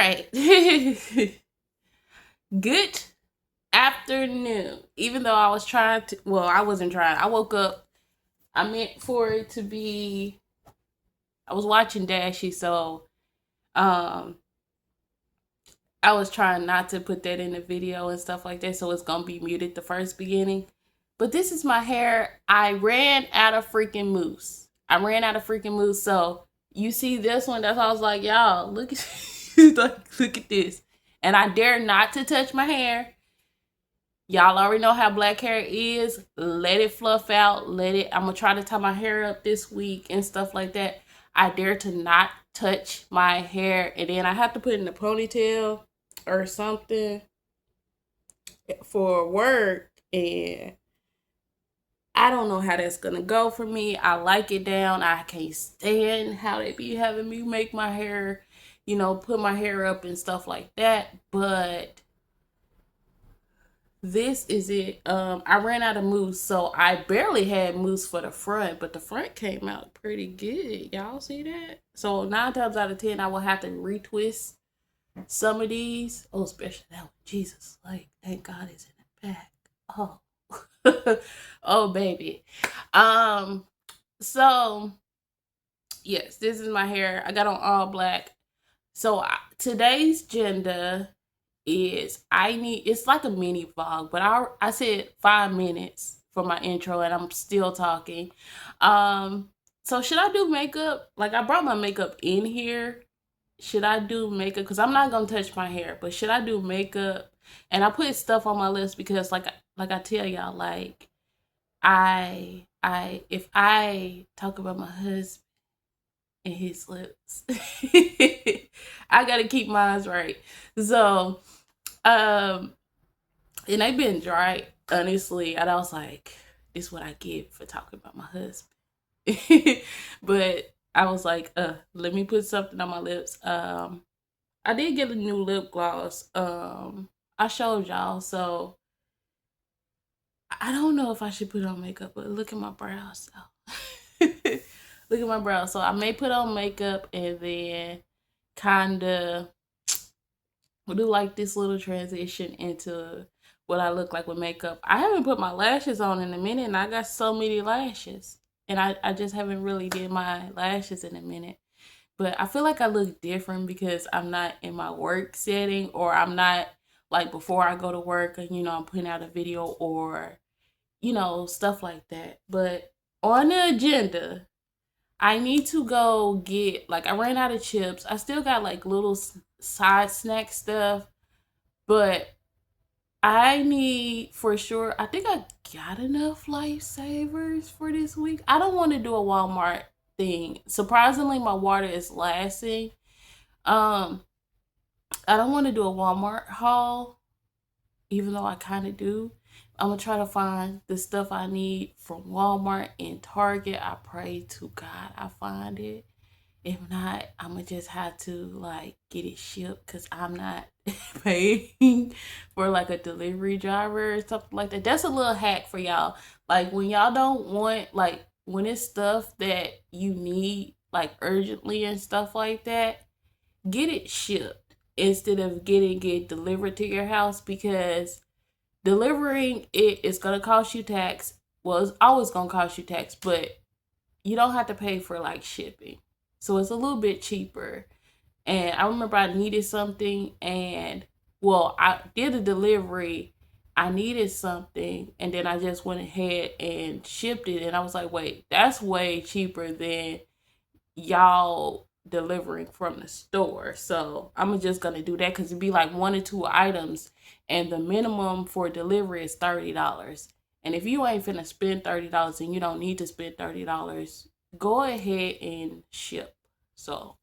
right. Good afternoon. Even though I was trying to, well, I wasn't trying. I woke up. I meant for it to be. I was watching Dashy, so um, I was trying not to put that in the video and stuff like that. So it's gonna be muted the first beginning. But this is my hair. I ran out of freaking mousse. I ran out of freaking mousse. So you see this one? That's why I was like, y'all, look at, look at this. And I dare not to touch my hair. Y'all already know how black hair is. Let it fluff out. I'm gonna try to tie my hair up this week and stuff like that. I dare to not touch my hair, and then I have to put it in a ponytail or something for work, and I don't know how that's gonna go for me. I like it down. I can't stand how they be having me make my hair, put my hair up and stuff like that. But this is it. I ran out of mousse, so I barely had mousse for the front, but the front came out pretty good. Y'all see that? So 9 times out of 10, I will have to retwist some of these. Oh, especially that one. Jesus, like, thank God it's in the back. Oh, oh, baby. So yes, this is my hair. I got on all black. So today's agenda is it's like a mini vlog, but I said 5 minutes for my intro and I'm still talking. So should I do makeup? Like, I brought my makeup in here. Should I do makeup? Because I'm not gonna touch my hair, but should I do makeup? And I put stuff on my lips because like I tell y'all, like, if I talk about my husband and his lips, I gotta keep mine right. So and they've been dry, honestly. And I was like, this is what I get for talking about my husband. But I was like, let me put something on my lips. I did get a new lip gloss. I showed y'all, so I don't know if I should put on makeup, but look at my brows though. Look at my brows. So I may put on makeup and then kinda we'll do like this little transition into what I look like with makeup. I haven't put my lashes on in a minute and I got so many lashes. And I just haven't really did my lashes in a minute. But I feel like I look different because I'm not in my work setting, or I'm not like before I go to work and I'm putting out a video or stuff like that. But on the agenda, I need to go get, like, I ran out of chips. I still got like little side snack stuff, but I need for sure. I think I got enough lifesavers for this week. I don't want to do a Walmart thing. Surprisingly, my water is lasting. Um, I don't want to do a Walmart haul, even though I kind of do. I'm gonna try to find the stuff I need from Walmart and Target. I pray to God I find it. If not, I'm gonna just have to like get it shipped because I'm not paying for like a delivery driver or something like that. That's a little hack for y'all. Like, when y'all don't want, like, when it's stuff that you need like urgently and stuff like that, get it shipped instead of getting it delivered to your house, because delivering it is gonna cost you tax. Well, it's always gonna cost you tax, but you don't have to pay for like shipping. So it's a little bit cheaper. And I remember I needed something, and well, I did a delivery. I needed something, and then I just went ahead and shipped it. And I was like, wait, that's way cheaper than y'all delivering from the store. So I'm just gonna do that because it'd be like 1 or 2 items, and the minimum for delivery is $30. And if you ain't finna spend $30 and you don't need to spend $30, go ahead and ship. So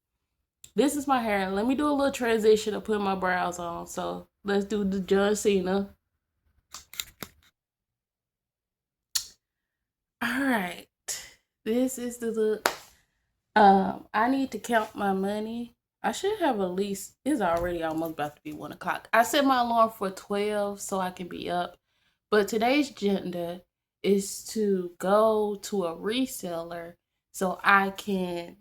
this is my hair. Let me do a little transition of putting my brows on. So let's do the John Cena. All right, this is the look. I need to count my money. I should have at least, it's already almost about to be 1 o'clock. I set my alarm for 12 so I can be up. But today's agenda is to go to a reseller so I can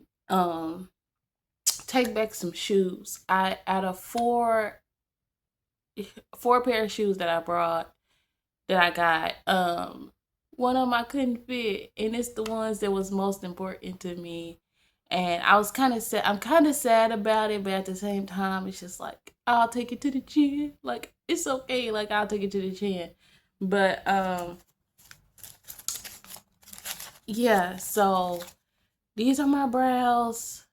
take back some shoes. I out of four pair of shoes that I brought that I got, one of them I couldn't fit, and it's the ones that was most important to me. And I was kind of sad. I'm kind of sad about it, but at the same time, it's just like I'll take it to the chin. Like it's okay. Like I'll take it to the chin. But yeah. So these are my brows.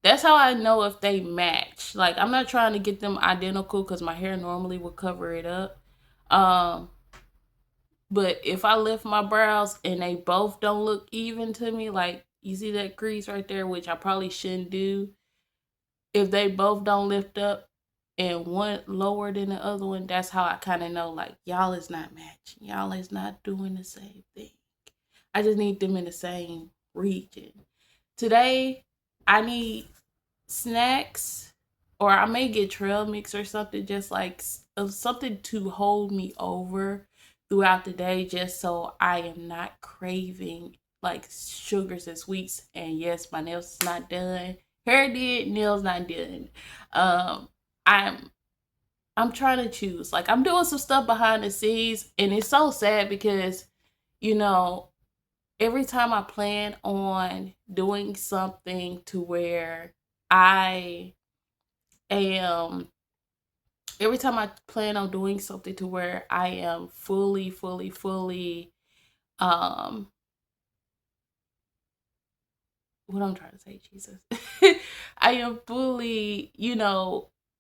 That's how I know if they match. Like I'm not trying to get them identical because my hair normally would cover it up. Um, but if I lift my brows and they both don't look even to me, like you see that crease right there, which I probably shouldn't do. If they both don't lift up and one lower than the other one, that's how I kind of know like y'all is not matching. Y'all is not doing the same thing. I just need them in the same region. Today, I need snacks, or I may get trail mix or something, just like something to hold me over throughout the day, just so I am not craving like sugars and sweets. And yes, my nails is not done. Hair did, nails not done. Um, I'm I'm trying to choose. Like I'm doing some stuff behind the scenes, and it's so sad because you know every time I plan on doing something to where I am, every time I plan on doing something to where I am fully, um, what I'm trying to say, Jesus, I am fully,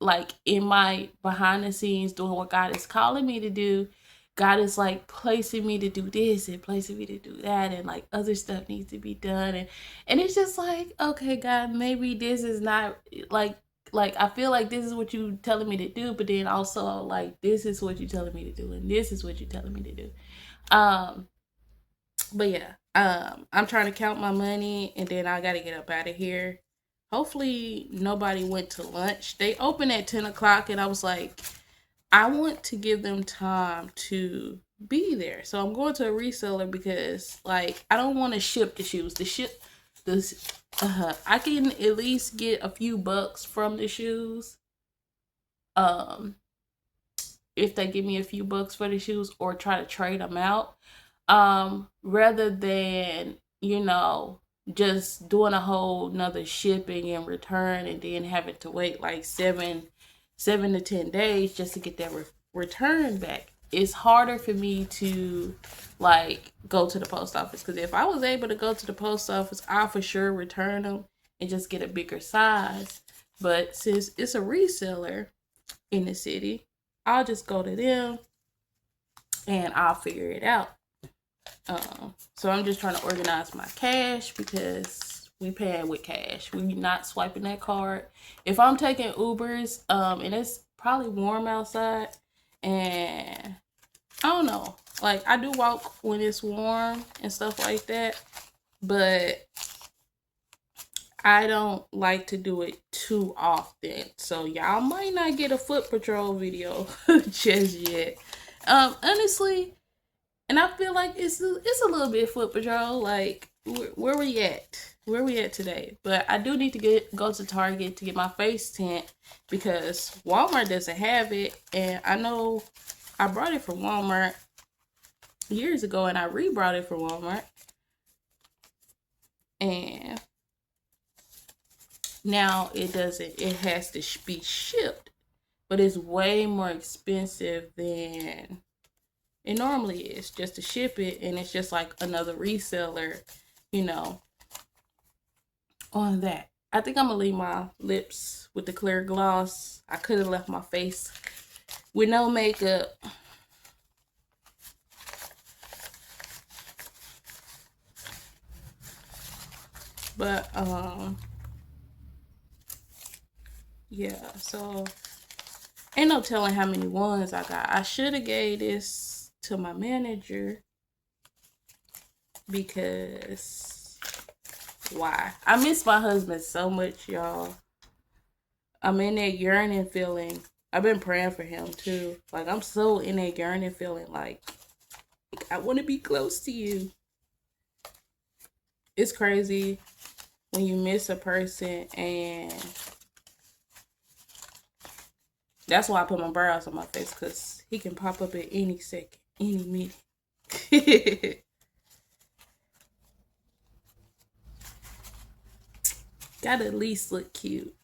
like in my behind the scenes doing what God is calling me to do. God is like placing me to do this and placing me to do that, and like other stuff needs to be done, and it's just like, okay, God, maybe this is not like I feel like this is what you telling me to do, but then also like this is what you telling me to do, and this is what you telling me to do. Um, but yeah, I'm trying to count my money, and then I gotta get up out of here. Hopefully nobody went to lunch. They open at 10 o'clock, and I was like, I want to give them time to be there. So I'm going to a reseller because like I don't want to ship the shoes. This I can at least get a few bucks from the shoes. Um if they give me a few bucks for the shoes, or try to trade them out, rather than just doing a whole nother shipping and return, and then having to wait like 7 to 10 days just to get that return back. It's harder for me to like go to the post office, because if I was able to go to the post office, I'll for sure return them and just get a bigger size. But since it's a reseller in the city, I'll just go to them and I'll figure it out. So I'm just trying to organize my cash, because we paying with cash. We not swiping that card. If I'm taking Ubers, and it's probably warm outside, and I don't know, like I do walk when it's warm and stuff like that, but I don't like to do it too often. So y'all might not get a foot patrol video just yet. Honestly, and I feel like it's a little bit foot patrol. Like where we at? Where we at today? But I do need to go to Target to get my face tint, because Walmart doesn't have it, and I know I brought it from Walmart years ago, and I re-brought it from Walmart, and now it doesn't. It has to be shipped, but it's way more expensive than it normally is just to ship it, and it's just like another reseller, you know, on that. I think I'm gonna leave my lips with the clear gloss. I could have left my face with no makeup. But yeah, so ain't no telling how many ones I got. I should have gave this to my manager, because why? I miss my husband so much, y'all. I'm in that yearning feeling. I've been praying for him too. Like I'm so in that yearning feeling, like I want to be close to you. It's crazy. when you miss a person, and that's why I put my brows on my face, because he can pop up at any second, any minute. Gotta at least look cute.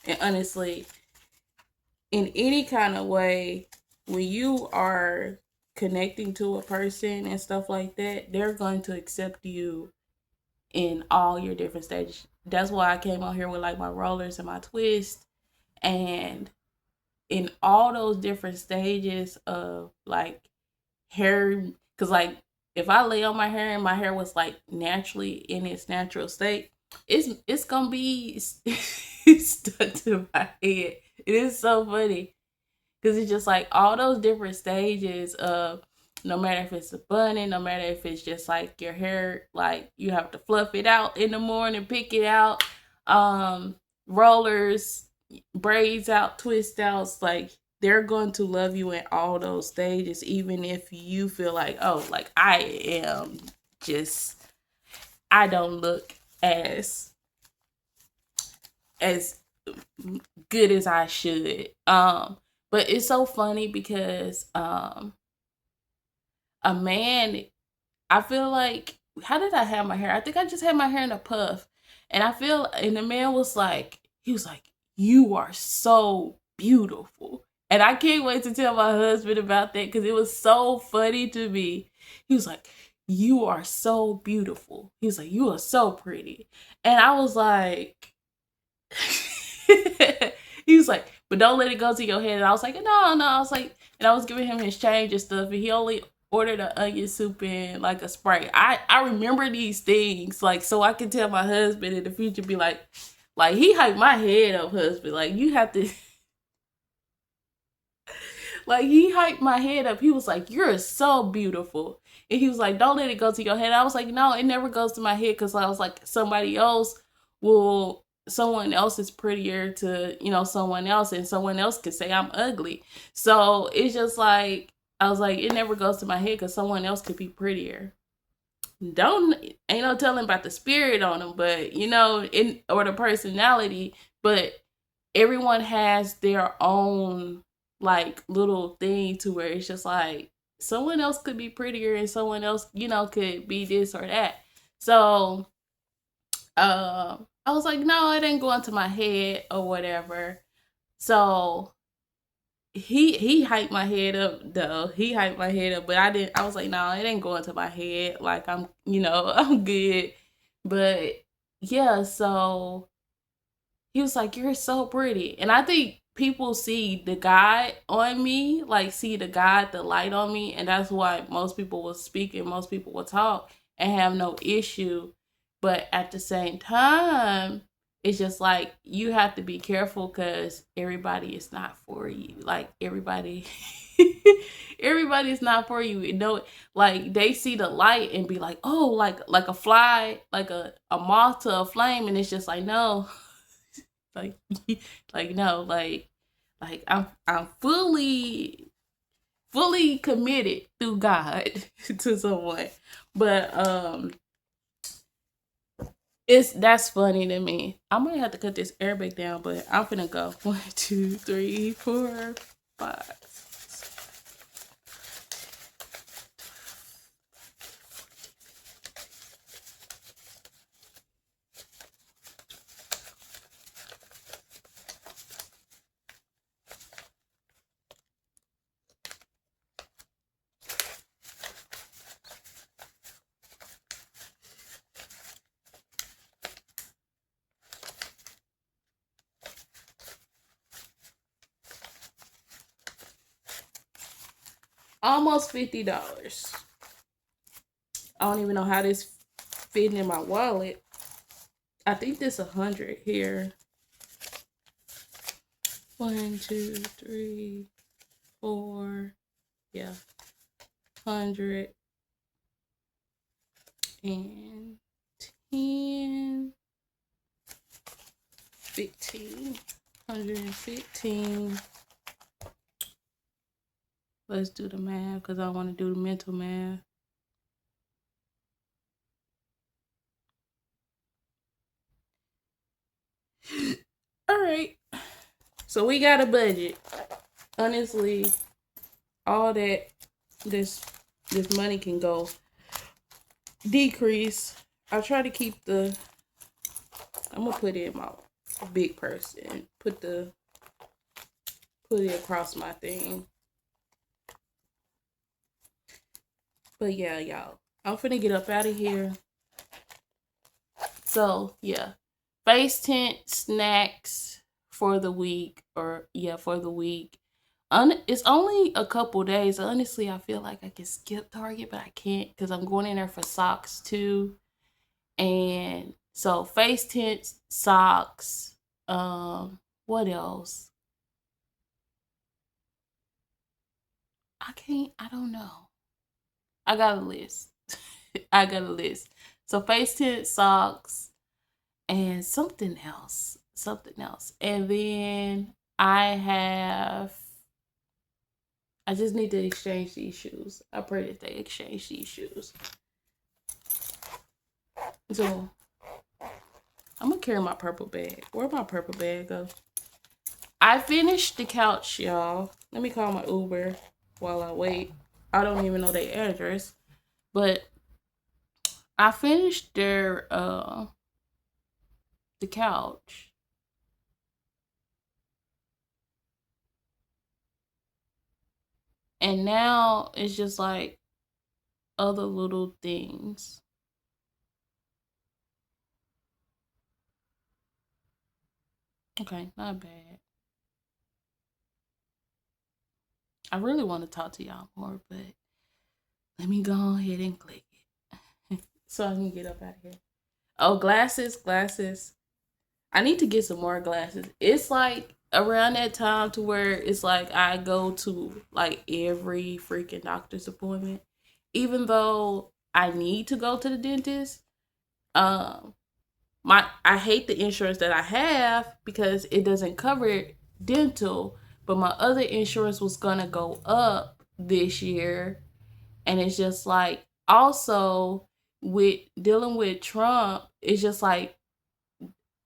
And honestly, in any kind of way, when you are connecting to a person and stuff like that, they're going to accept you in all your different stages. That's why I came on here with like my rollers and my twist. And in all those different stages of like hair, because like if I lay on my hair and my hair was like naturally in its natural state, it's gonna be stuck to my head. It is so funny because it's just like all those different stages of, no matter if it's a bunny, no matter if it's just like your hair, like you have to fluff it out in the morning, pick it out, rollers, braids out, twist outs, like they're going to love you in all those stages, even if you feel like, oh, like I am just, I don't look as good as I should. But it's so funny because a man, I feel like, how did I have my hair? I think I just had my hair in a puff. And and the man was like, he was like, you are so beautiful. And I can't wait to tell my husband about that because it was so funny to me. He was like, you are so beautiful. He was like, you are so pretty. And I was like, he was like, but don't let it go to your head. And I was like, no, no. I was like, and I was giving him his change and stuff. And he only ordered an onion soup and like a Sprite. I remember these things, like, so I can tell my husband in the future, be like he hyped my head up, husband. Like, you have to, like, he hyped my head up. He was like, you're so beautiful. And he was like, don't let it go to your head. I was like, no, it never goes to my head, because I was like, someone else is prettier to, someone else, and someone else could say I'm ugly. So it's just like, I was like, it never goes to my head because someone else could be prettier. Ain't no telling about the spirit on them, but or the personality, but everyone has their own like little thing to where it's just like someone else could be prettier and someone else, could be this or that. So I was like, no, it ain't going to my head or whatever. So he hyped my head up though. He hyped my head up, but I was like, no, it ain't going to my head. Like, I'm I'm good. But yeah, so he was like, you're so pretty. And I think people see the God on me, like see the God, the light on me, and that's why most people will speak and most people will talk and have no issue. But at the same time, it's just like you have to be careful because everybody is not for you. Like, everybody's not for you. Like they see the light and be like, oh, like a fly, like a moth to a flame, and it's just like, no. Like, no, like I'm fully committed through God to someone. But that's funny to me. I might have to cut this airbag down, but I'm finna go 1, 2, 3, 4, 5. Almost $50. I don't even know how this fitting in my wallet. I think this 100 here. 1, 2, 3, 4. Yeah, 100 and 10, 15, 115. Let's do the math because I want to do the mental math. All right. So we got a budget. Honestly, all that this money can go decrease. I'll try to keep the. I'm gonna put it in my big purse and put it across my thing. But yeah, y'all, I'm finna get up out of here. So yeah, face tint snacks for the week, for the week. It's only a couple days. Honestly, I feel like I can skip Target, but I can't because I'm going in there for socks too. And so face tints, socks. What else? I don't know. I got a list. I got a list. So face tint, socks, and something else. Something else. And then I just need to exchange these shoes. I pray that they exchange these shoes. So I'm gonna carry my purple bag. Where'd my purple bag go? I finished the couch, y'all. Let me call my Uber while I wait. I don't even know their address, but I finished the couch. And now it's just like other little things. Okay, not bad. I really want to talk to y'all more, but let me go ahead and click it so I can get up out of here. Oh, glasses. I need to get some more glasses. It's like around that time to where it's like I go to like every freaking doctor's appointment, even though I need to go to the dentist. Um, I hate the insurance that I have because it doesn't cover dental, but my other insurance was gonna go up this year, and it's just like also with dealing with Trump, it's just like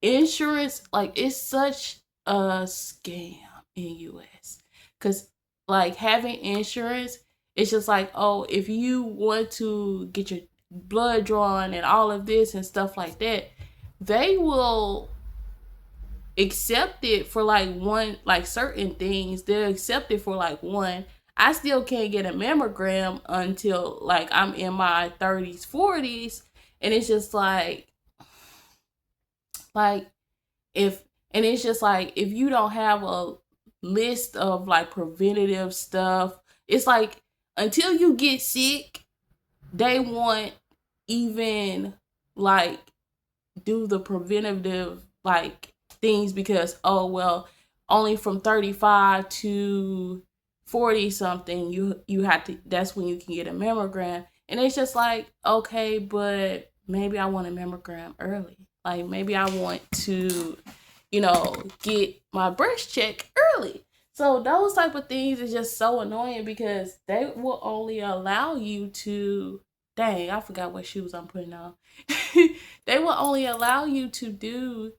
insurance, like it's such a scam in US because like having insurance, it's just like, oh, if you want to get your blood drawn and all of this and stuff like that, they will accept it for like one, like certain things they'll accept it for like one. I still can't get a mammogram until like I'm in my 30s 40s, and it's just like if and it's just like if you don't have a list of like preventative stuff, it's like until you get sick they want even like do the preventative like things because oh well, only from 35 to 40 something you have to, that's when you can get a mammogram. And it's just like, okay, but maybe I want a mammogram early. Like maybe I want to, get my breast check early. So those type of things is just so annoying because they will only allow you to, dang, I forgot what shoes I'm putting on. They will only allow you to do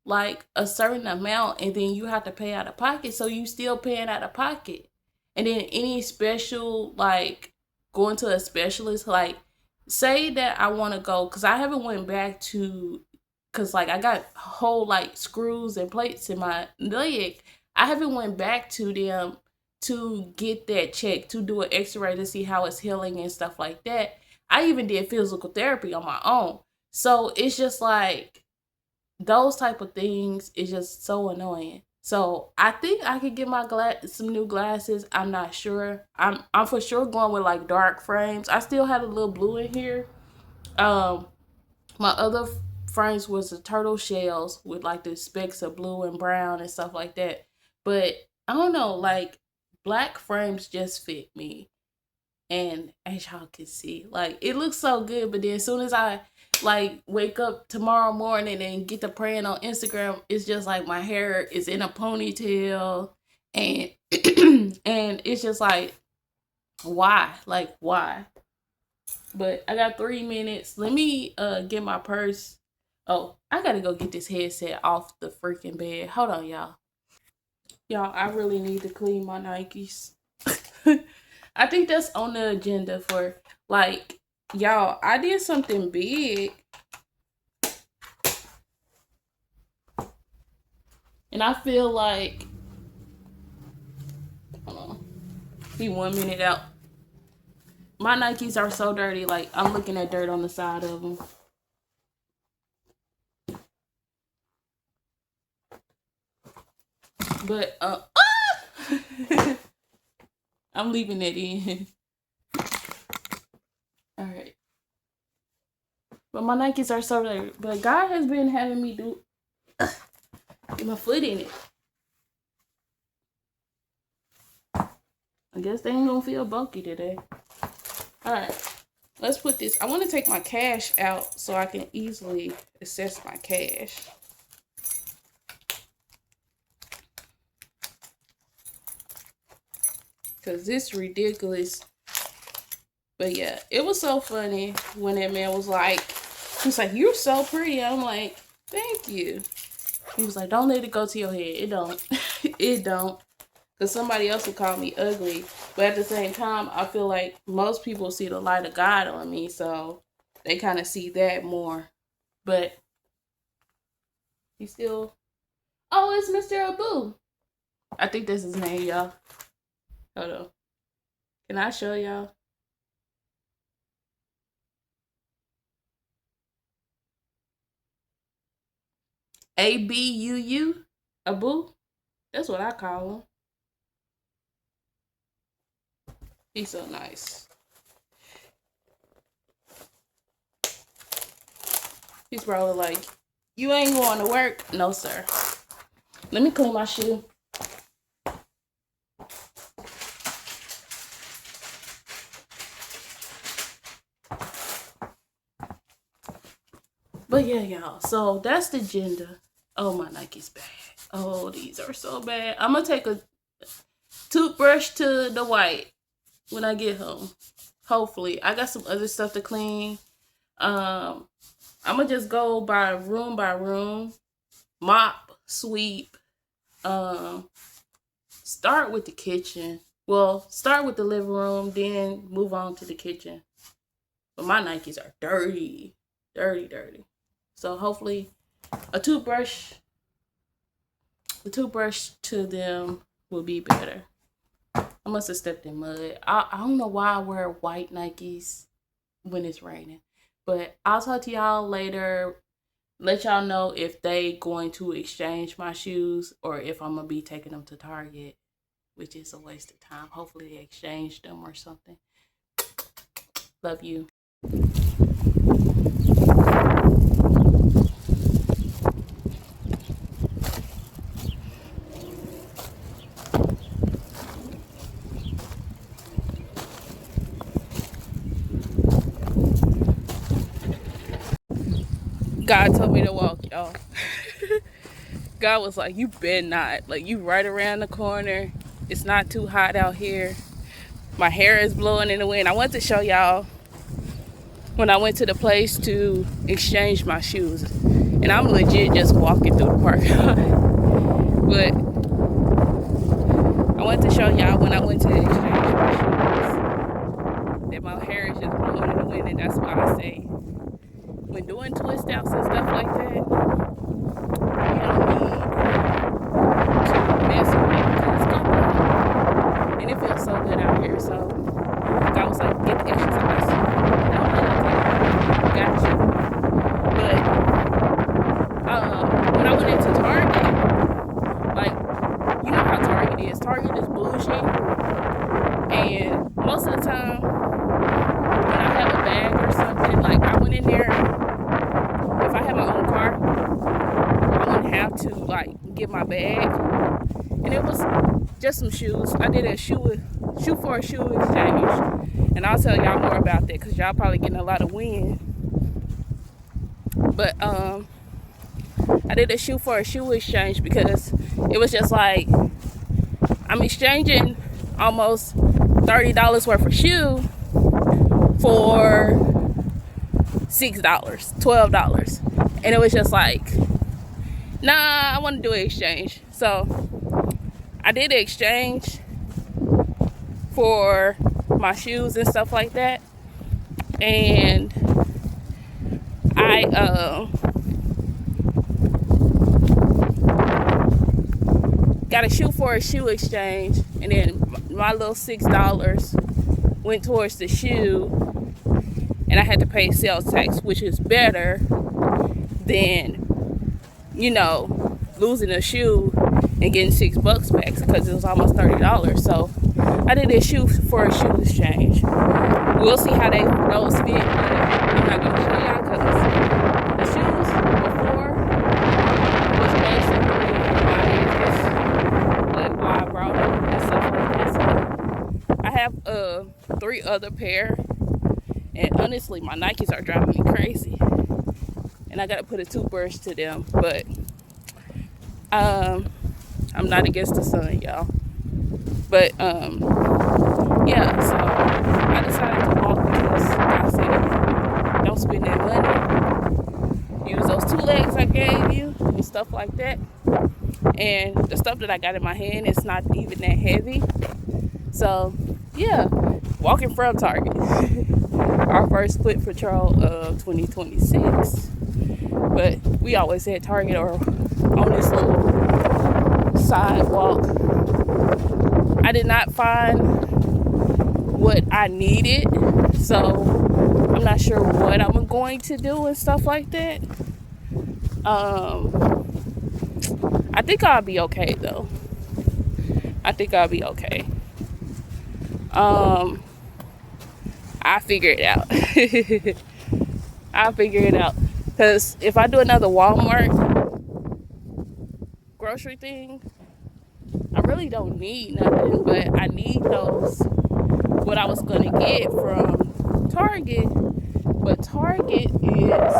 like a certain amount and then you have to pay out of pocket. So you still paying out of pocket. And then any special like going to a specialist, like say that I want to go, because I haven't went back to, because like I got whole like screws and plates in my leg. I haven't went back to them to get that checked, to do an x-ray to see how it's healing and stuff like that. I even did physical therapy on my own. So it's just like those type of things is just so annoying. So I think I could get my some new glasses. I'm not sure. I'm for sure going with like dark frames. I still have a little blue in here. Um, my other frames was the turtle shells with like the specks of blue and brown and stuff like that. But I don't know, like black frames just fit me. And as y'all can see, like it looks so good, but then as soon as I like wake up tomorrow morning and get to praying on Instagram, it's just like my hair is in a ponytail and and it's just like Why? Like, why? But I got 3 minutes. Let me get my purse. Oh, I gotta go get this headset off the freaking bed. Hold on, y'all. Y'all, I really need to clean my Nikes. I think that's on the agenda for, like, y'all, I did something big. And I feel like, hold on, be 1 minute out. My Nikes are so dirty, like, I'm looking at dirt on the side of them. But, I'm leaving it in. Alright. But my Nikes are so dirty. But God has been having me do, get my foot in it. I guess they ain't gonna feel bulky today. Alright. Let's put this. I want to take my cash out so I can easily access my cash. Because this is ridiculous. But yeah, it was so funny when that man was like, he was like, "You're so pretty." I'm like, "Thank you." He was like, "Don't let it go to your head." It don't. It don't. Because somebody else will call me ugly. But at the same time, I feel like most people see the light of God on me. So they kind of see that more. But he still... Oh, it's Mr. Abu. I think that's his name, y'all. Hold on. Can I show y'all? ABUU? Abu? That's what I call him. He's so nice. He's probably like, "You ain't going to work?" No, sir. Let me clean my shoe. But yeah, y'all. So that's the agenda. Oh, my Nike's bad. Oh, these are so bad. I'm going to take a toothbrush to the white when I get home. Hopefully. I got some other stuff to clean. I'm going to just go by room. Mop, sweep. Start with the kitchen. Well, start with the living room, then move on to the kitchen. But my Nikes are dirty. Dirty. So hopefully the toothbrush to them will be better. I must have stepped in mud. I don't know why I wear white Nikes when it's raining. But I'll talk to y'all later. Let y'all know if they going to exchange my shoes or if I'm going to be taking them to Target, which is a waste of time. Hopefully they exchange them or something. Love you. God told me to walk, y'all. God was like, "You better not. Like, you right around the corner. It's not too hot out here. My hair is blowing in the wind." I want to show y'all when I went to the place to exchange my shoes. And I'm legit just walking through the parking lot. But I want to show y'all when I went to exchange my shoes that my hair is just blowing in the wind. And that's why I say, when doing twist outs and stuff like that, you don't need to mess with it because it's comfortable. And it feels so good out here. So God was like, "Get the exercise." Got you. But when I went into Target, like, you know how Target is. Target is bullshit. And most of the time, when I have a bag or something, like, I went in there, if I had my own car, I wouldn't have to, like, get my bag. And it was just some shoes. I did a shoe for a shoe exchange. And I'll tell y'all more about that because y'all probably getting a lot of wind. But I did a shoe for a shoe exchange because it was just like, I'm exchanging almost $30 worth of shoe for $6, $12. And it was just like, nah, I want to do an exchange. So I did an exchange for my shoes and stuff like that. And I got a shoe for a shoe exchange, and then my little $6 went towards the shoe, and I had to pay sales tax, which is better than, you know, losing a shoe and getting $6 back, because it was almost $30. So I did a shoe for a shoe exchange. We'll see how those fit. I'm not gonna show y'all because the shoes before was basically like why I brought them and stuff like that. So I have 3 other pair, and honestly my Nikes are driving me crazy, and I gotta put a toothbrush to them. But I'm not against the sun, y'all. But yeah, so I decided to walk because I said, don't spend that money. Use those 2 legs I gave you and stuff like that. And the stuff that I got in my hand is not even that heavy. So yeah, walking from Target. Our first foot patrol of 2026. But we always had Target or on this little sidewalk. I did not find what I needed, so I'm not sure what I'm going to do and stuff like that. I think I'll be okay though. I think I'll be okay. I'll figure it out. I'll figure it out. Because if I do another Walmart grocery thing, I really don't need nothing, but I need those, what I was going to get from Target, but Target is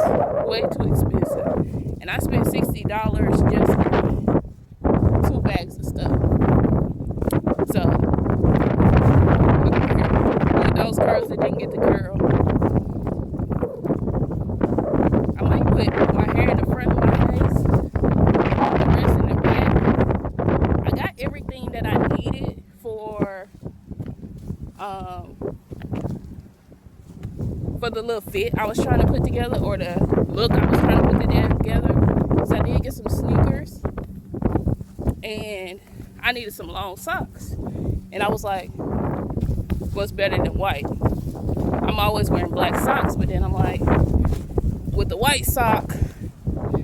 way too expensive, and I spent $60 just for 2 bags of stuff. So, look at here, with those curls that didn't get the curl. I might put my hair in the front of my face, the rest in the back. I got everything that I needed for the little fit I was trying to put together, or the look I was trying to put together. So I did get some sneakers, and I needed some long socks. And I was like, what's better than white? I'm always wearing black socks, but then I'm like, with the white sock,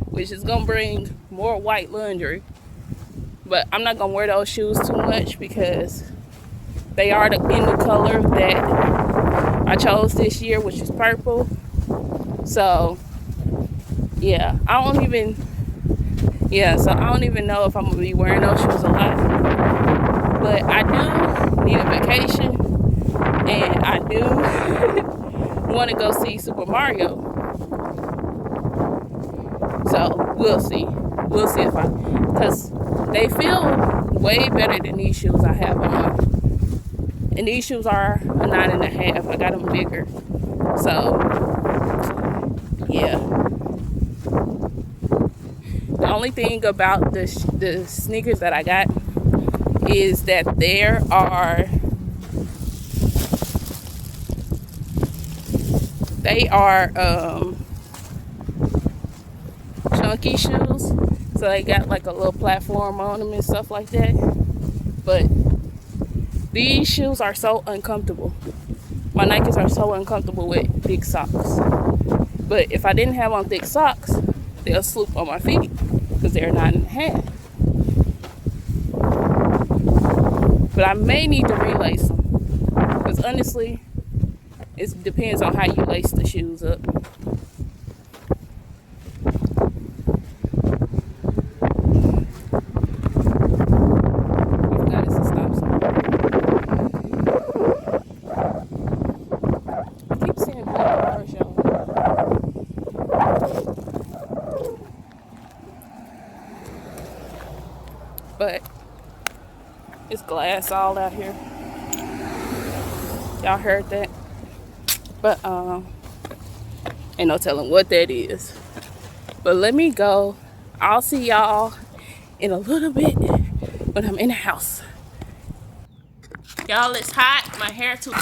which is gonna bring more white laundry, but I'm not gonna wear those shoes too much because they are in the color that I chose this year, which is purple. So yeah, I don't even know if I'm gonna be wearing those shoes a lot. But I do need a vacation, and I do want to go see Super Mario. So we'll see if because they feel way better than these shoes I have on. And these shoes are a 9.5. I got them bigger. So, yeah. The only thing about the sneakers that I got is that there are, they are chunky shoes. So they got like a little platform on them and stuff like that. But these shoes are so uncomfortable. My Nikes are so uncomfortable with thick socks. But if I didn't have on thick socks, they'll sloop on my feet because they're 9.5. But I may need to relace them, because honestly, it depends on how you lace the shoes up. But it's glass all out here. Y'all heard that? But ain't no telling what that is. But let me go. I'll see y'all in a little bit when I'm in the house. Y'all, it's hot. My hair too.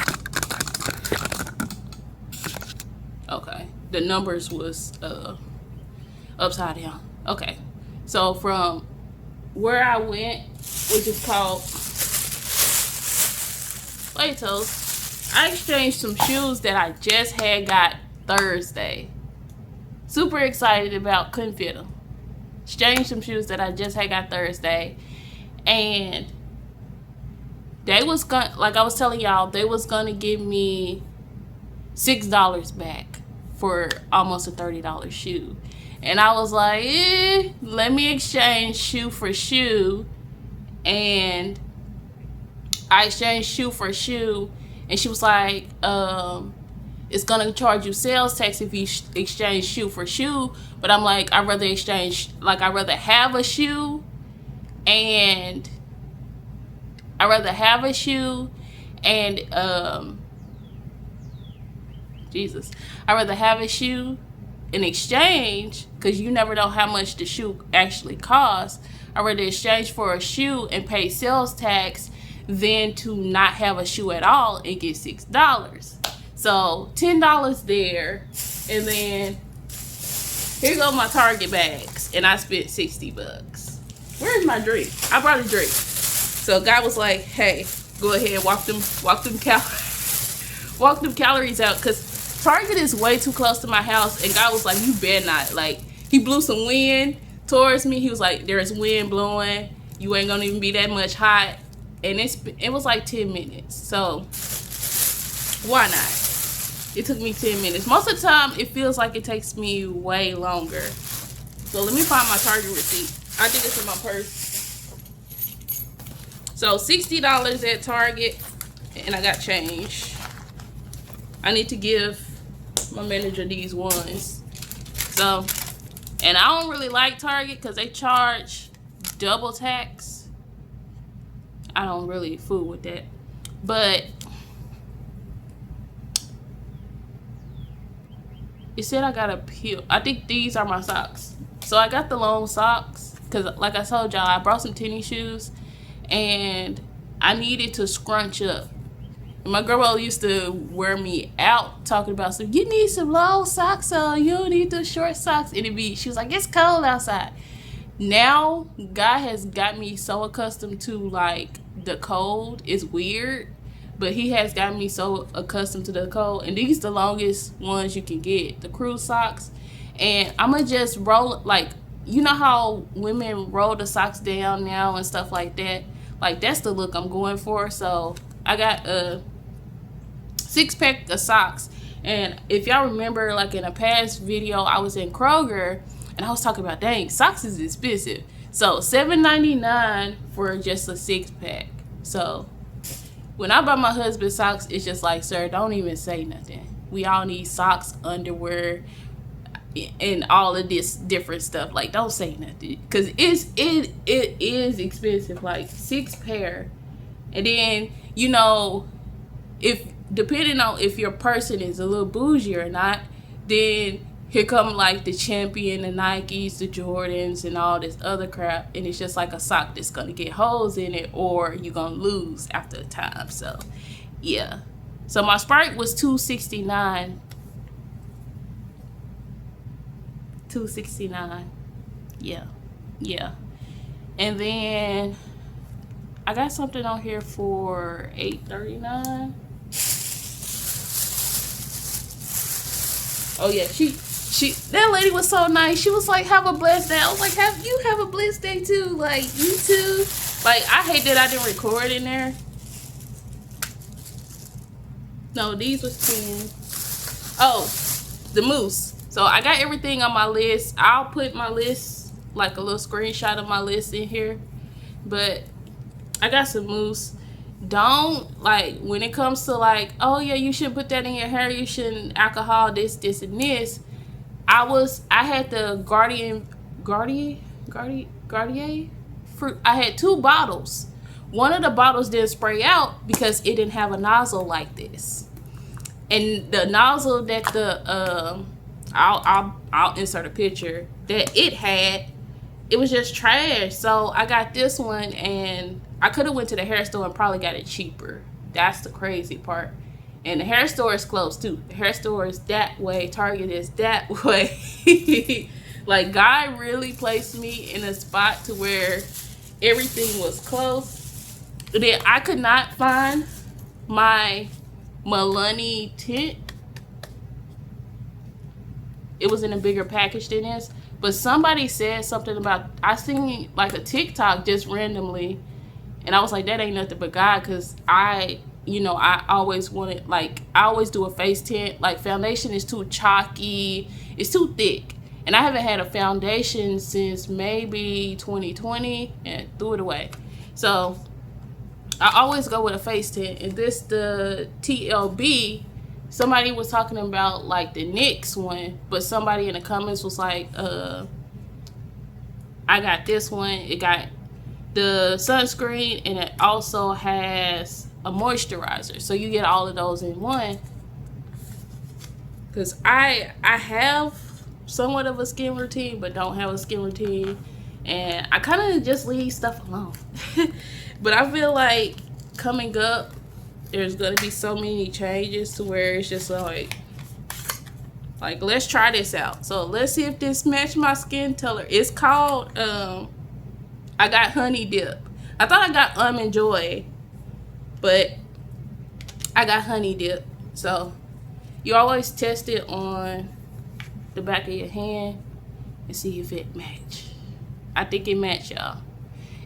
Okay. The numbers was upside down. Okay. So from where I went, which is called Plato's, I exchanged some shoes that I just had got Thursday. Super excited about, couldn't fit them. Exchanged some shoes that I just had got Thursday, and they was gonna, like I was telling y'all, they was gonna give me $6 back for almost a $30 shoe. And I was like, let me exchange shoe for shoe. And I exchanged shoe for shoe, and she was like, it's gonna charge you sales tax if you exchange shoe for shoe. But I'm like, I'd rather have a shoe, and I'd rather have a shoe, and I'd rather have a shoe in exchange, because you never know how much the shoe actually costs. I'd rather exchange for a shoe and pay sales tax than to not have a shoe at all and get $6. So $10 there, and then here go my Target bags, and I spent $60. Where's my drink? I brought a drink. So God was like, hey, go ahead, walk them calories out, because Target is way too close to my house. And God was like, you better not. Like, he blew some wind towards me. He was like, there's wind blowing, you ain't gonna even be that much hot. And it was like 10 minutes. So why not? It took me 10 minutes. Most of the time, it feels like it takes me way longer. So let me find my Target receipt. I think it's in my purse. So $60 at Target, and I got change. I need to give my manager these ones. So, and I don't really like Target because they charge double tax. I don't really fool with that. But it said I got a peel. I think these are my socks. So I got the long socks because, like I told y'all, I brought some tennis shoes and I needed to scrunch up. And my grandma used to wear me out talking about, so you need some long socks on. You don't need the short socks. And she was like, it's cold outside. Now, God has got me so accustomed to, like, the cold. It's weird, but he has got me so accustomed to the cold. And these the longest ones you can get, the cruise socks. And I'm going to just roll, like, you know how women roll the socks down now and stuff like that? Like, that's the look I'm going for. So I got a 6-pack of socks. And if y'all remember, like in a past video, I was in Kroger and I was talking about, dang, socks is expensive. So $7.99 for just a 6-pack. So when I buy my husband socks, it's just like, sir, don't even say nothing. We all need socks, underwear, and all of this different stuff. Like, don't say nothing, because it is expensive, like 6 pair. And then, you know, if depending on if your person is a little bougie or not, then here come like the Champion, the Nikes, the Jordans, and all this other crap, and it's just like a sock that's gonna get holes in it, or you're gonna lose after a time. So yeah, so my Sprite was $2.69. $2.69. Yeah. And then I got something on here for $8.39. Oh yeah, that lady was so nice. She was like, have a blessed day. I was like, have a blessed day too. Like, you too. Like, I hate that I didn't record in there. No, these was 10. Oh, the mousse. So I got everything on my list. I'll put my list, like a little screenshot of my list in here. But I got some mousse. Don't, like, when it comes to like, oh yeah, you should put that in your hair, you shouldn't alcohol, this and this. I had the Garnier fruit. I had 2 bottles. one of the bottles didn't spray out because it didn't have a nozzle like this. And the nozzle that I'll insert a picture that it had, it was just trash. So I got this one, and I could have went to the hair store and probably got it cheaper. That's the crazy part. And the hair store is close too. The hair store is that way. Target is that way. Like, God really placed me in a spot to where everything was close. Then I could not find my Milani tint. It was in a bigger package than this. But somebody said something about, I seen like a TikTok just randomly, and I was like, that ain't nothing but God, because I always wanted, like, I always do a face tint. Like, foundation is too chalky, it's too thick. And I haven't had a foundation since maybe 2020 and threw it away. So I always go with a face tint. And this, the TLB, somebody was talking about like the NYX one, but somebody in the comments was like, I got this one. It got the sunscreen, and it also has a moisturizer. So you get all of those in one. Because I have somewhat of a skin routine, but don't have a skin routine. And I kind of just leave stuff alone. But I feel like coming up, there's going to be so many changes to where it's just like, let's try this out. So let's see if this match my skin color. It's called, I got Honey Dip. I thought I got Almond Joy, but I got Honey Dip. So you always test it on the back of your hand and see if it match. I think it match, y'all.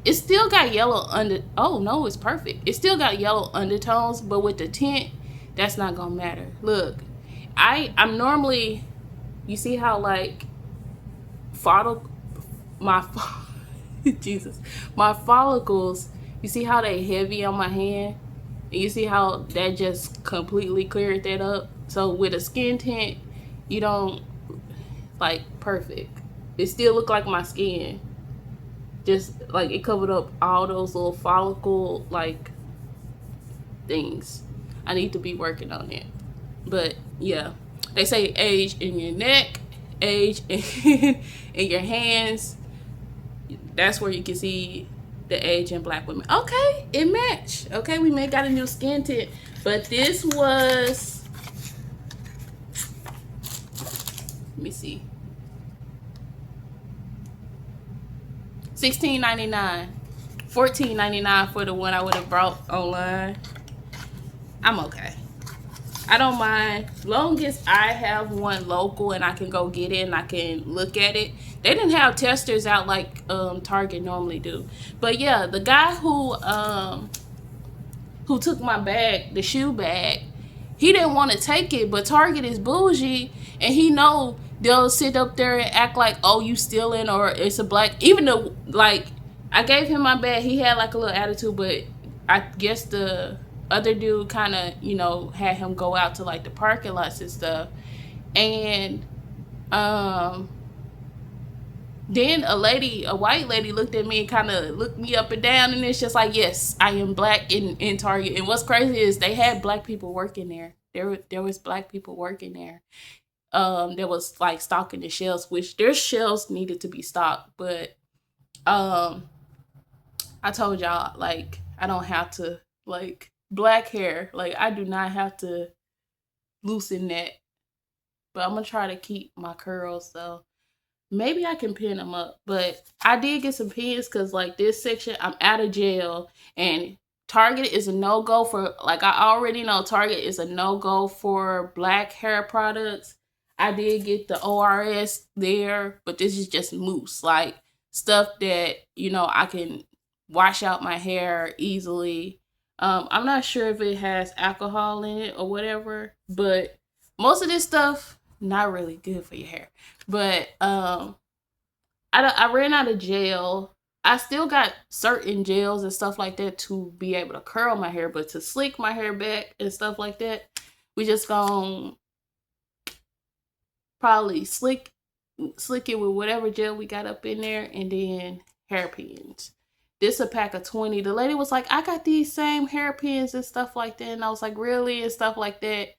It still got yellow oh no, it's perfect. It still got yellow undertones, but with the tint, that's not gonna matter. Look, I'm normally, you see how like Jesus, my follicles, you see how they heavy on my hand? And you see how that just completely cleared that up? So with a skin tint, you don't, like, perfect. It still look like my skin. Just like it covered up all those little follicle like things. I need to be working on it. But yeah, they say age in your neck, age in your hands. That's where you can see the age in Black women. Okay, it matched. Okay, we may got a new skin tint, but this was, let me see, $16.99, $14.99 for the one I would have brought online. I'm okay. I don't mind, long as I have one local and I can go get it and I can look at it. They didn't have testers out like Target normally do. But yeah, the guy who took my bag, the shoe bag, he didn't want to take it, but Target is bougie, and he know they'll sit up there and act like, oh, you stealing, or it's a black, even though, like, I gave him my bag, he had like a little attitude, but I guess the other dude kind of, had him go out to like the parking lots and stuff. And then a white lady looked at me and kind of looked me up and down, and it's just like, yes, I am black in Target. And what's crazy is they had black people working there. There was black people working there. There was like stocking the shelves, which their shelves needed to be stocked. But I told y'all, like, I don't have to, like, black hair, like, I do not have to loosen that. But I'm gonna try to keep my curls, so maybe I can pin them up. But I did get some pins because, like, this section, I'm out of gel, and Target is a no-go for, like, I already know Target is a no-go for black hair products. I did get the ORS there, but this is just mousse, like, stuff that, I can wash out my hair easily. I'm not sure if it has alcohol in it or whatever, but most of this stuff, not really good for your hair. But I ran out of gel. I still got certain gels and stuff like that to be able to curl my hair, but to slick my hair back and stuff like that, we just gonna probably slick it with whatever gel we got up in there, and then hairpins. this a pack of 20. The lady was like, I got these same hairpins and stuff like that. And I was like, really? And stuff like that.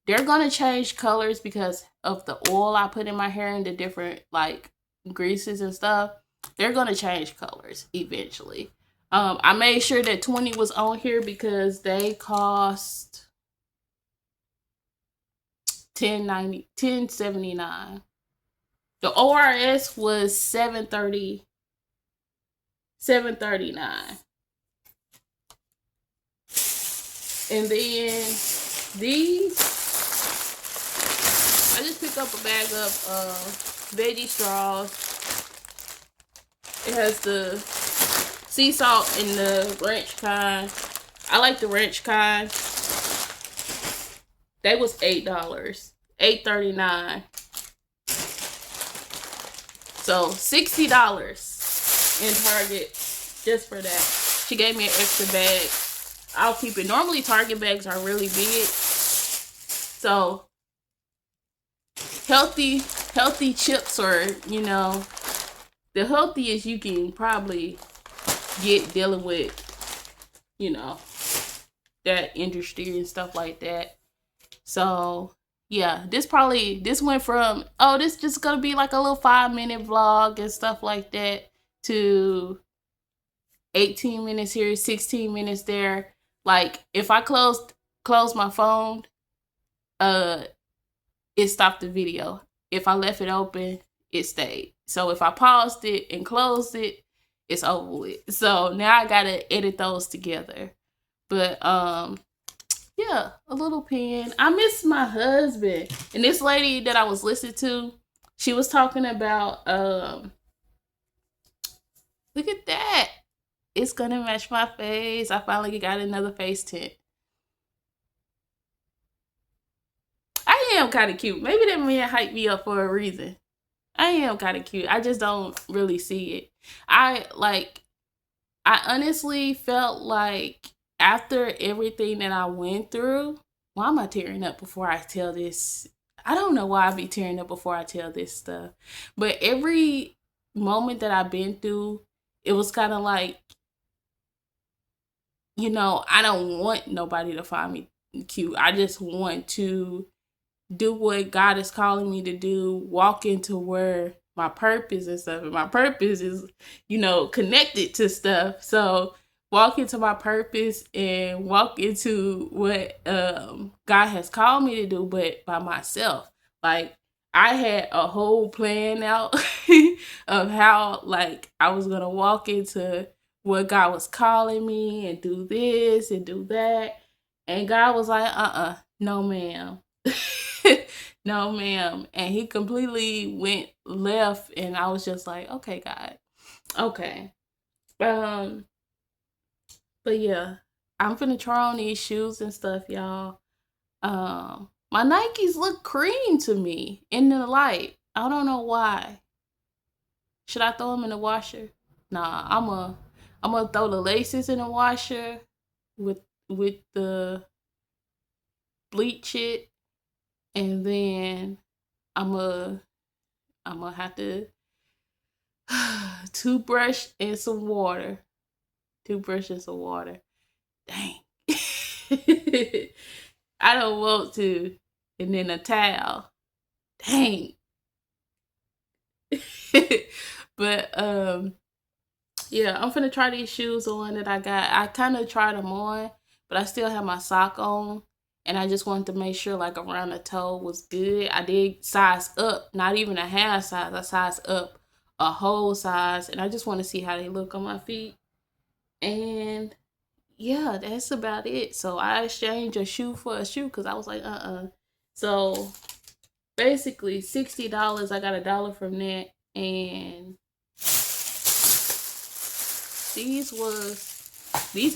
They're going to change colors because of the oil I put in my hair and the different like greases and stuff. They're going to change colors eventually. I made sure that 20 was on here because they cost $10.79. The ORS was $7.39. And then these, I just picked up a bag of veggie straws. It has the sea salt and the ranch kind. I like the ranch kind. They was $8, $8.39. So $60 in Target just for that. She gave me an extra bag. I'll keep it. Normally Target bags are really big. So healthy chips are, you know, the healthiest you can probably get dealing with, you know, that industry and stuff like that. So yeah, this went from, oh, this just gonna be like a little 5-minute vlog and stuff like that to 18 minutes here, 16 minutes there. Like if I closed my phone, it stopped the video. If I left it open, it stayed. So if I paused it and closed it, it's over with. So now I gotta edit those together. But yeah, a little pen. I miss my husband. And this lady that I was listening to, she was talking about look at that. It's gonna match my face. I finally got another face tint. I am kind of cute. Maybe that man hyped me up for a reason. I am kind of cute. I just don't really see it. I honestly felt like after everything that I went through, why am I tearing up before I tell this? I don't know why I be tearing up before I tell this stuff. But every moment that I've been through, it was kind of like, you know, I don't want nobody to find me cute. I just want to do what God is calling me to do, walk into where my purpose and stuff. And my purpose is, you know, connected to stuff. So walk into my purpose and walk into what God has called me to do, but by myself. Like I had a whole plan out of how like I was gonna walk into what God was calling me and do this and do that. And God was like, no ma'am. No ma'am. And he completely went left and I was just like, okay, God. Okay. But yeah, I'm finna try on these shoes and stuff, y'all. My Nikes look cream to me in the light. I don't know why. Should I throw them in the washer? Nah, I'm gonna throw the laces in the washer with the bleach it, and then I'm gonna have to toothbrush and some water. Toothbrush and some water. Dang. I don't want to. And then a towel. Dang. But yeah, I'm finna try these shoes on that I got. I kind of tried them on, but I still have my sock on. And I just wanted to make sure like around the toe was good. I did size up, not even a half size. I sized up a whole size. And I just want to see how they look on my feet. And yeah, that's about it. So I exchanged a shoe for a shoe because I was like, So basically $60. I got $1 from that. And these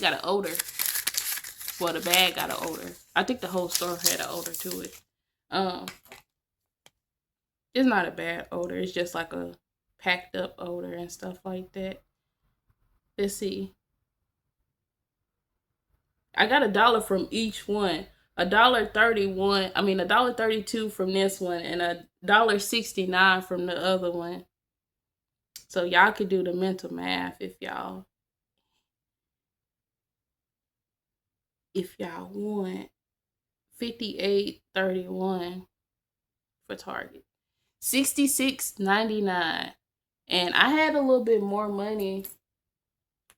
got an odor. Well, the bag got an odor. I think the whole store had an odor to it. It's not a bad odor. It's just like a packed up odor and stuff like that. Let's see. I got $1 from each one. $1.32 from this one and $1.69 from the other one. So y'all could do the mental math if y'all if y'all want. 58.31 for Target. 66.99. And I had a little bit more money,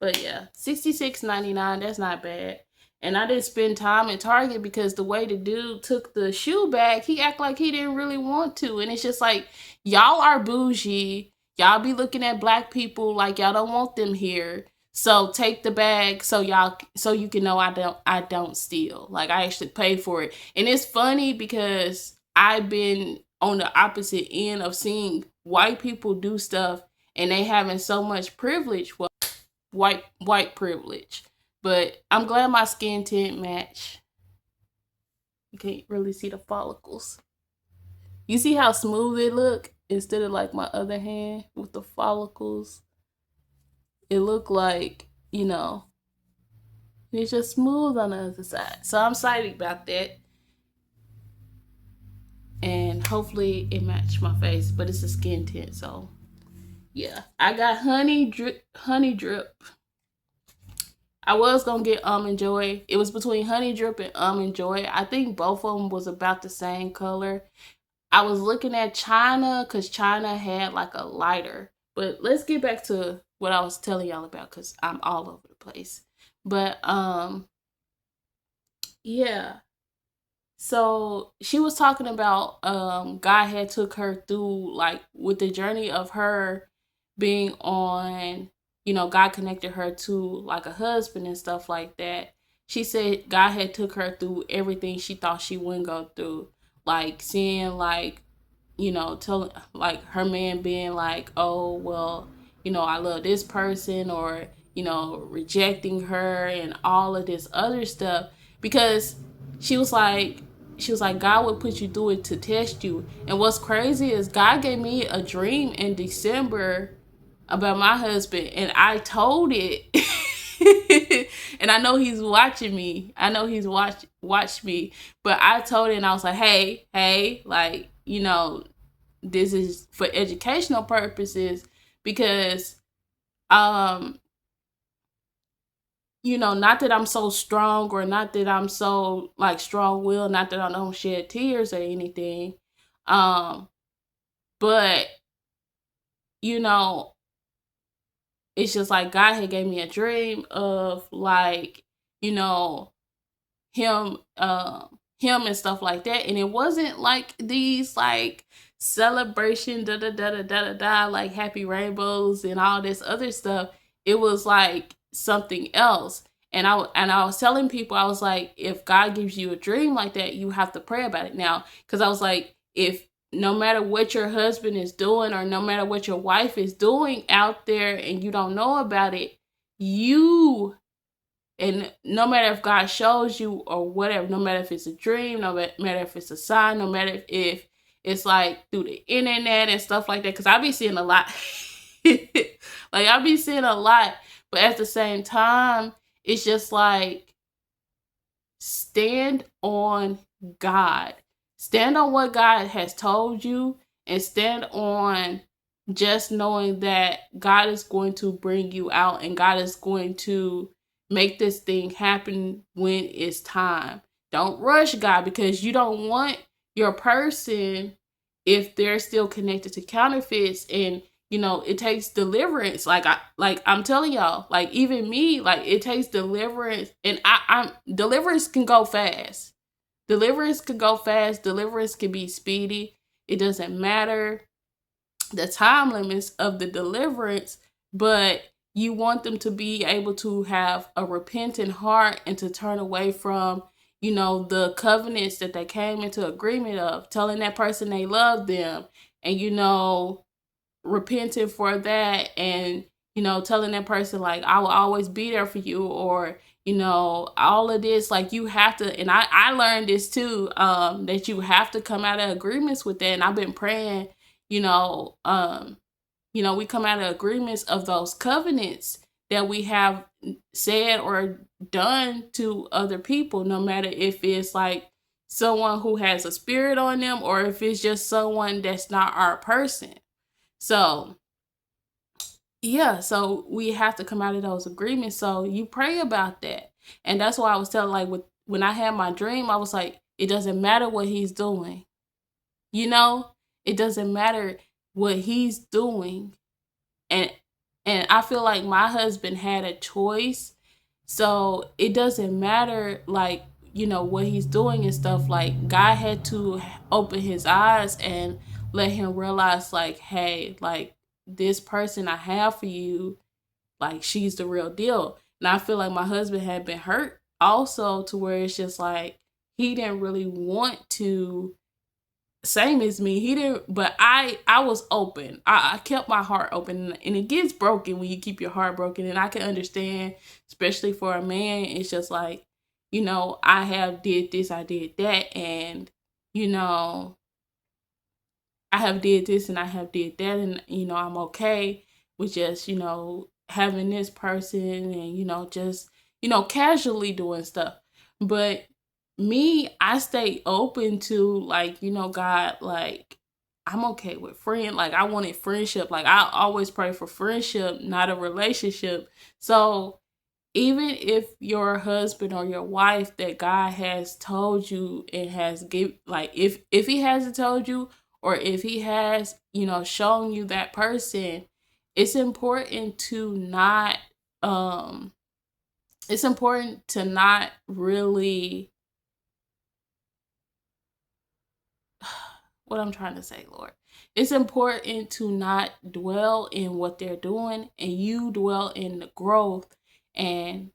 but yeah, 66.99, that's not bad. And I didn't spend time at Target because the way the dude took the shoe bag, he act like he didn't really want to. And it's just like, y'all are bougie. Y'all be looking at black people like y'all don't want them here. So take the bag so you can know I don't steal. Like, I actually pay for it. And it's funny because I've been on the opposite end of seeing white people do stuff and they having so much privilege. Well, white privilege. But I'm glad my skin tint match. You can't really see the follicles. You see how smooth it look instead of like my other hand with the follicles. It looked like, it's just smooth on the other side. So I'm excited about that. And hopefully it matched my face, but it's a skin tint, so yeah. I got honey drip. I was gonna get Almond Joy. It was between Honey Drip and Almond Joy. I think both of them was about the same color. I was looking at China because China had like a lighter. But let's get back to what I was telling y'all about because I'm all over the place. But yeah. So she was talking about God had took her through like with the journey of her being on, God connected her to like a husband and stuff like that. She said God had took her through everything she thought she wouldn't go through, like seeing like, telling like her man being like, oh well, I love this person, or rejecting her and all of this other stuff, because she was like God would put you through it to test you. And what's crazy is God gave me a dream in December about my husband, and I told it. And I know he's watching me. I know he's watched me, but I told it, and I was like, hey, like, this is for educational purposes, because not that I'm so strong, or not that I'm so like strong-willed, not that I don't shed tears or anything. But it's just like God had gave me a dream of like, him and stuff like that. And it wasn't like these like celebration like happy rainbows and all this other stuff. It was like something else. And I was telling people, I was like, if God gives you a dream like that, you have to pray about it now. Because I was like, if no matter what your husband is doing, or no matter what your wife is doing out there and you don't know about it, and no matter if God shows you or whatever, no matter if it's a dream, no matter if it's a sign, no matter if it's like through the internet and stuff like that, because I be seeing a lot. Like, I be seeing a lot, but at the same time, it's just like, stand on God. Stand on what God has told you, and stand on just knowing that God is going to bring you out, and God is going to make this thing happen when it's time. Don't rush God, because you don't want your person, if they're still connected to counterfeits, and it takes deliverance. Like I'm telling y'all, like even me, like it takes deliverance, and I'm deliverance can go fast. Deliverance can go fast. Deliverance can be speedy. It doesn't matter the time limits of the deliverance, but you want them to be able to have a repentant heart and to turn away from, the covenants that they came into agreement of, telling that person they love them, and, repenting for that, and, telling that person like, I will always be there for you, or, all of this. Like, you have to, and I learned this too, that you have to come out of agreements with that. And I've been praying, we come out of agreements of those covenants that we have said or done to other people, no matter if it's like someone who has a spirit on them, or if it's just someone that's not our person. So yeah, so we have to come out of those agreements. So you pray about that. And that's why I was telling, like, when I had my dream, I was like, it doesn't matter what he's doing. You know, it doesn't matter what he's doing. And I feel like my husband had a choice. So it doesn't matter, like, what he's doing and stuff. Like, God had to open his eyes and let him realize, like, hey, like, this person I have for you, like, she's the real deal. And I feel like my husband had been hurt also, to where it's just like he didn't really want to, same as me, he didn't, but I was open. I kept my heart open, and it gets broken when you keep your heart broken. And I can understand, especially for a man, it's just like, I have did this, I did that, and you know I have did this and I have did that, and I'm okay with just having this person, and just casually doing stuff. But me, I stay open to, like, God, like, I'm okay with friend. Like, I wanted friendship. Like, I always pray for friendship, not a relationship. So even if your husband or your wife that God has told you and has give, like, if he hasn't told you, or if he has shown you that person, it's important to not um it's important to not really, what I'm trying to say, Lord. It's important to not dwell in what they're doing, and you dwell in the growth, and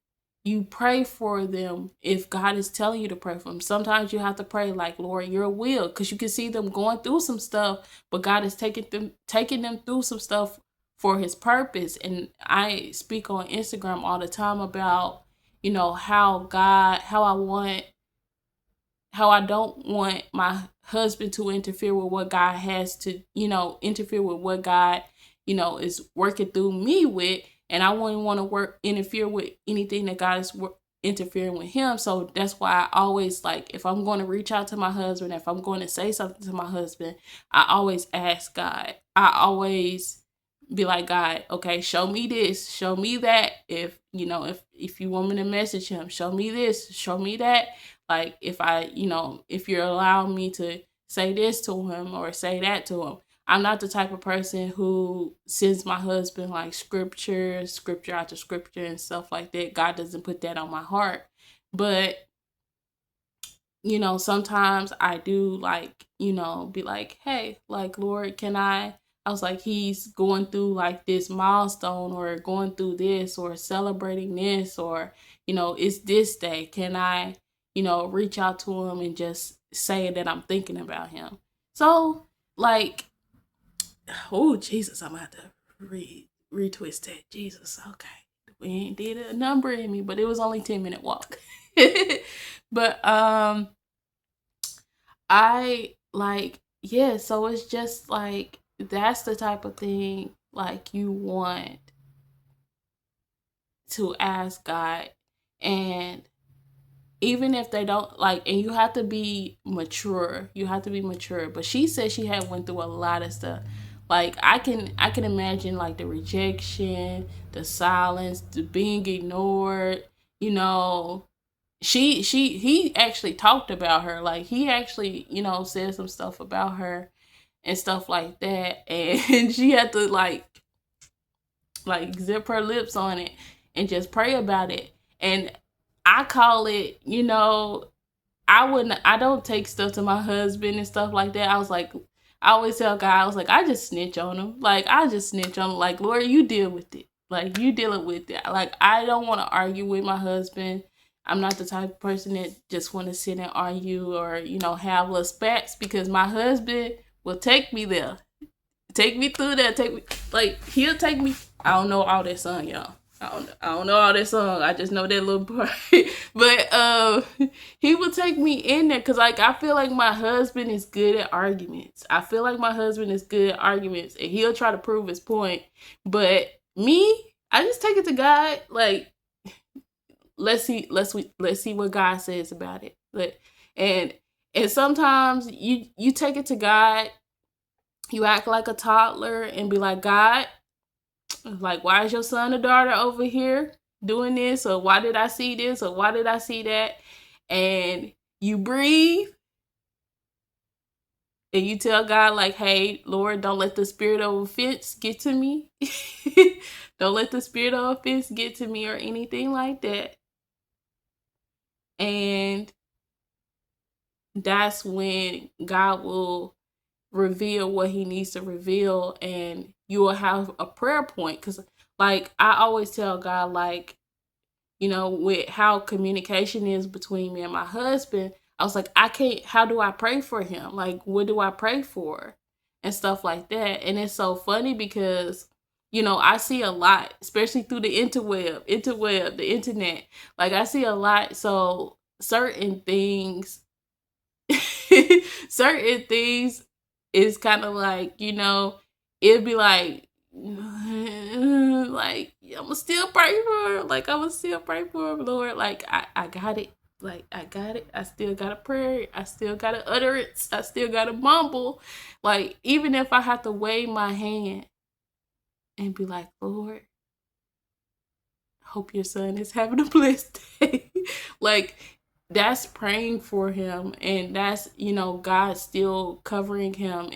you pray for them if God is telling you to pray for them. Sometimes you have to pray, like, Lord, your will, because you can see them going through some stuff, but God is taking them through some stuff for his purpose. And I speak on Instagram all the time about, how I don't want my husband to interfere with what God has to, interfere with what God, is working through me with. And I wouldn't want to interfere with anything that God is interfering with him. So that's why I always, like, if I'm going to reach out to my husband, if I'm going to say something to my husband, I always ask God. I always be like, God, okay, show me this, show me that. If you want me to message him, show me this, show me that. Like, if you're allowing me to say this to him or say that to him. I'm not the type of person who sends my husband, like, scripture after scripture and stuff like that. God doesn't put that on my heart. But, sometimes I do, like, be like, hey, like, Lord, I was like, he's going through, like, this milestone, or going through this, or celebrating this, or, it's this day. Can I, reach out to him and just say that I'm thinking about him? So, like, oh, Jesus, I'm going to have to retwist that. Jesus, okay. We ain't did a number in me, but it was only 10-minute walk. But, I, like, yeah, so it's just, like, that's the type of thing, like, you want to ask God. And even if they don't, like, and you have to be mature. But she said she had went through a lot of stuff. Like, I can imagine, like, the rejection, the silence, the being ignored. He actually talked about her. Like, he actually said some stuff about her and stuff like that, and she had to, like, zip her lips on it and just pray about it. And I call it, I don't take stuff to my husband and stuff like that. I always tell God, I was like, I just snitch on him. Like, I just snitch on him. Like, Lord, you deal with it. Like, you dealing with it. Like, I don't want to argue with my husband. I'm not the type of person that just want to sit and argue, or, have little spats, because my husband will take me there. Take me through that. He'll take me. I don't know all that song, y'all. I don't know all that song. I just know that little part. But he would take me in there, because, like, I feel like my husband is good at arguments. And he'll try to prove his point. But me, I just take it to God. Like, let's see what God says about it. And sometimes you take it to God. You act like a toddler and be like, God, like, why is your son or daughter over here doing this, or why did I see this, or why did I see that? And you breathe and you tell God, like, hey, Lord, don't let the spirit of offense get to me. Don't let the spirit of offense get to me or anything like that. And that's when God will reveal what he needs to reveal, and you will have a prayer point. Because, like, I always tell God, like, you know, with how communication is between me and my husband, I was like, I can't, how do I pray for him? Like, what do I pray for? And stuff like that. And it's so funny because, you know, I see a lot, especially through the the internet. Like, I see a lot. So certain things, certain things is kind of like, you know, it'd be like, like, I'ma still pray for him. Like, I'ma still pray for him, Lord. Like, I got it. Like, I got it. I still got a prayer. I still got an utterance. I still got a mumble. Like, even if I have to wave my hand and be like, Lord, hope your son is having a blessed day. Like, that's praying for him, and that's, you know, God still covering him.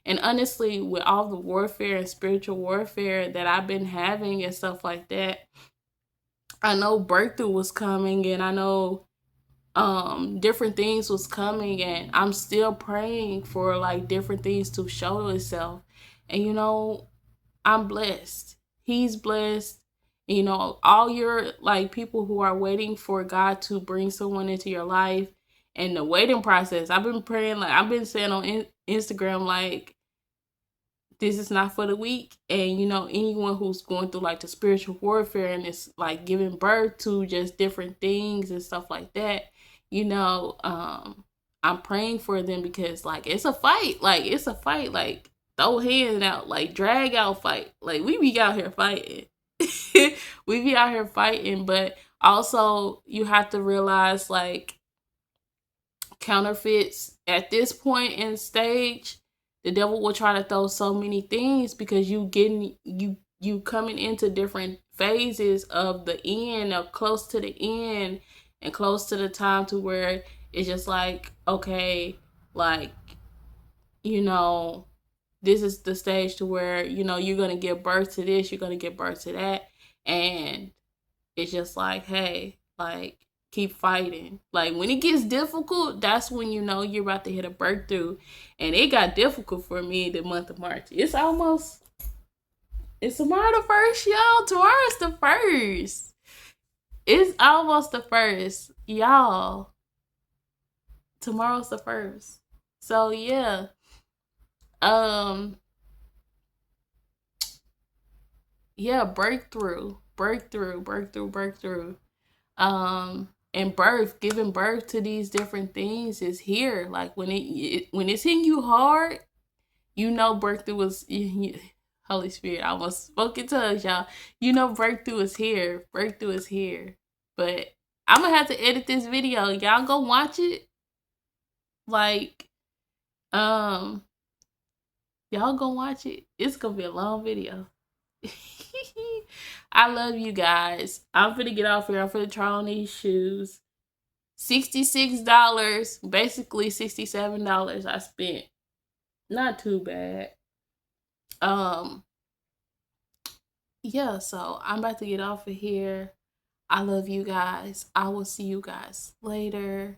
And honestly, with all the warfare and spiritual warfare that I've been having and stuff like that, I know breakthrough was coming, and I know different things was coming, and I'm still praying for like different things to show itself. And you know, I'm blessed. He's blessed. You know, all your like people who are waiting for God to bring someone into your life, and the waiting process. I've been praying, like I've been saying on Instagram, like, this is not for the weak. And you know, anyone who's going through like the spiritual warfare and it's like giving birth to just different things and stuff like that, you know, I'm praying for them, because like it's a fight. Like, it's a fight. Like, throw hands out, like drag out fight. Like, we be out here fighting. We be out here fighting, but also you have to realize, like, counterfeits at this point in stage, the devil will try to throw so many things, because you coming into different phases of the end, or close to the end, and close to the time to where it's just like, okay, like, you know, this is the stage to where, you know, you're going to give birth to this, you're going to give birth to that. And it's just like, hey, like, keep fighting. Like, when it gets difficult, that's when you know you're about to hit a breakthrough. And it got difficult for me the month of March. It's tomorrow the 1st, y'all. Tomorrow's the 1st. It's almost the 1st, y'all. Tomorrow's the 1st. So yeah. Yeah, breakthrough. And giving birth to these different things is here. Like, when it's hitting you hard, you know breakthrough is Holy Spirit, I almost spoke in tongues, y'all. You know breakthrough is here. Breakthrough is here. But I'm gonna have to edit this video. Y'all go watch it. Like, y'all go watch it. It's gonna be a long video. I love you guys. I'm finna get off here. I'm finna try on these shoes. $66, basically $67 I spent. Not too bad. Yeah, so I'm about to get off of here. I love you guys. I will see you guys later.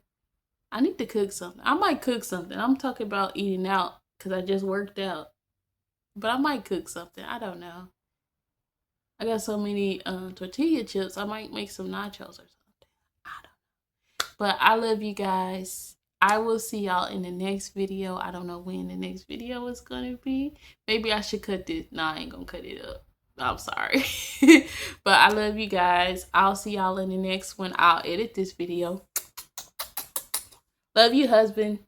I need to cook something. I might cook something. I'm talking about eating out because I just worked out. But I might cook something. I don't know. I got so many tortilla chips. I might make some nachos or something. I don't know. But I love you guys. I will see y'all in the next video. I don't know when the next video is going to be. Maybe I should cut this. No, I ain't going to cut it up. I'm sorry. But I love you guys. I'll see y'all in the next one. I'll edit this video. Love you, husband.